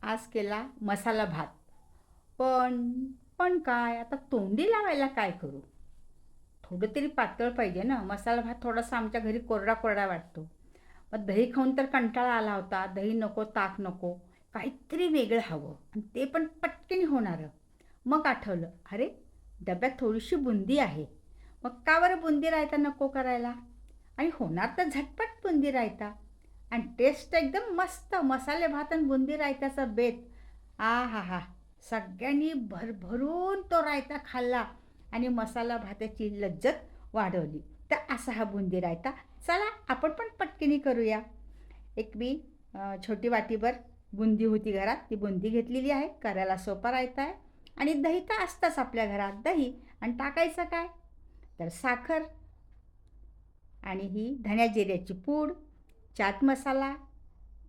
आज केला मसाला भात. पण पण काय आता तोंडी लावायला काय करू? थोडं तरी पातळ पाहिजे ना. मसाला भात थोडासा आमच्या घरी कोरडा कोरडा वाटतो. मग दही खाऊन तर कंटाळा आला होता. दही नको, ताक नको. काहीतरी वेगळं हवं आणि ते पण पटकन होणारं. मग आठवलं, अरे डब्यात थोडीशी बुंदी आहे. मग का बरं बुंदी रायता नको करायला? आणि होणार तर झटपट बुंदी रायता. आणि टेस्ट एकदम मस्त. मसाले भात आणि बुंदी रायताचा बेत. आ हा हा, सगळ्यांनी भरभरून तो रायता खाल्ला आणि मसाला भाताची लज्जत वाढवली. तर असा हा बुंदी रायता. चला आपण पण पटकनी करूया. एक मी छोटी वाटीभर बुंदी होती घरात, ती बुंदी घेतलेली आहे. करायला सोपा रायता आहे. आणि दही तर असतंच आपल्या घरात. दही आणि टाकायचं काय, तर साखर आणि ही धण्या जिऱ्याची पूड, चाट मसाला,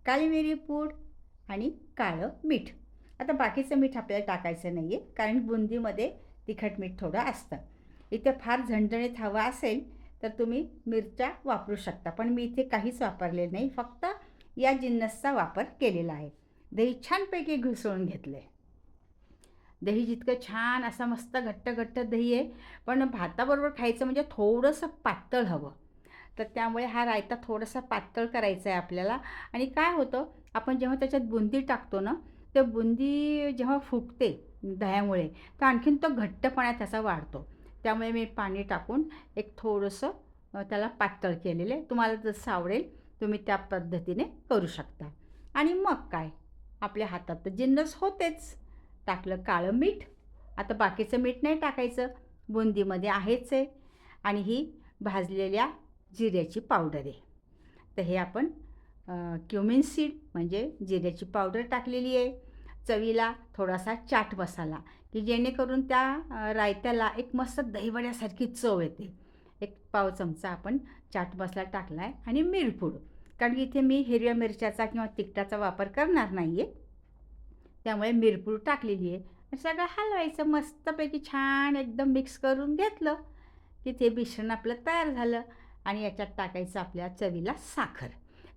काळी मिरी पूड आणि काळं मीठ. आता बाकीचं मीठ आपल्याला टाकायचं नाही आहे, कारण बुंदीमध्ये तिखट मीठ थोडं असतं. इथे फार झणझणीत हवा असेल तर तुम्ही मिरच्या वापरू शकता, पण मी इथे काहीच वापरले नाही, फक्त या जिन्नसचा वापर केलेला आहे. दही छानपैकी घुसळून घेतलं आहे. दही जितकं छान असं मस्त घट्ट घट्ट दही आहे, पण भाताबरोबर खायचं म्हणजे थोडंसं पातळ हवं. तर त्यामुळे हा रायता थोडासा पातळ करायचा आहे आपल्याला. आणि काय होतं, आपण जेव्हा त्याच्यात बुंदी टाकतो ना, ते बुंदी जेव्हा फुगते दह्यामुळे, तर आणखीन तो घट्टपणा त्याचा वाढतो. त्यामुळे मी पाणी टाकून एक थोडंसं त्याला पातळ केलेलं आहे. तुम्हाला जसं आवडेल तुम्ही त्या पद्धतीने करू शकता. आणि मग काय, आपल्या हातात तर जिन्नस होतेच. टाकलं काळं मीठ. आता बाकीचं मीठ नाही टाकायचं, बुंदीमध्ये आहेच आहे. आणि ही भाजलेल्या जिऱ्याची पावडर आहे. तर हे आपण क्युमिन सीड म्हणजे जिऱ्याची पावडर टाकलेली आहे. चवीला थोडासा चाट मसाला, की जेणेकरून त्या रायत्याला एक मस्त दहीवड्यासारखी चव येते. एक पाव चमचा आपण चाट मसाला टाकला आहे आणि मिरपूड, कारण इथे मी हिरव्या मिरच्याचा किंवा तिखटाचा वापर करणार नाही आहे, त्यामुळे मिरपूड टाकलेली आहे. सगळं हलवायचं मस्तपैकी, छान एकदम मिक्स करून घेतलं की ते मिश्रण आपलं तयार झालं. आणि याच्यात टाकायचं आपल्या चवीला साखर,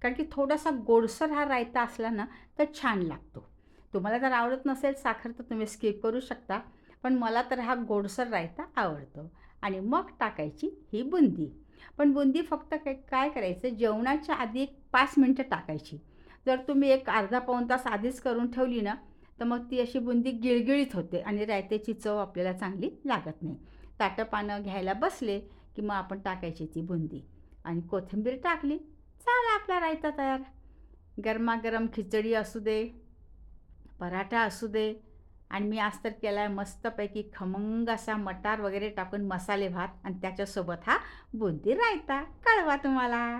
कारण की थोडासा गोडसर हा रायता असला ना तर छान लागतो. तुम्हाला जर आवडत नसेल साखर तर तुम्ही स्किप करू शकता, पण मला तर हा गोडसर रायता आवडतो. आणि मग टाकायची ही बुंदी. पण बुंदी फक्त काय काय करायचं, जेवणाच्या आधी एक 5 मिनटं टाकायची. जर तुम्ही एक अर्धा पाऊण तास आधीच करून ठेवली ना, तर मग ती अशी बुंदी गिळगिळीत होते आणि रायत्याची चव आपल्याला चांगली लागत नाही. ताटं पानं घ्यायला बसले की मग आपण टाकायची ती बुंदी आणि कोथिंबीर टाकली, झाला आपला रायता तयार. गरमागरम खिचडी असू दे, पराठा असू दे, आणि मी आज तर केला आहे मस्तपैकी खमंग असा मटार वगैरे टाकून मसाले भात आणि त्याच्यासोबत हा बुंदी रायता. कळवा तुम्हाला.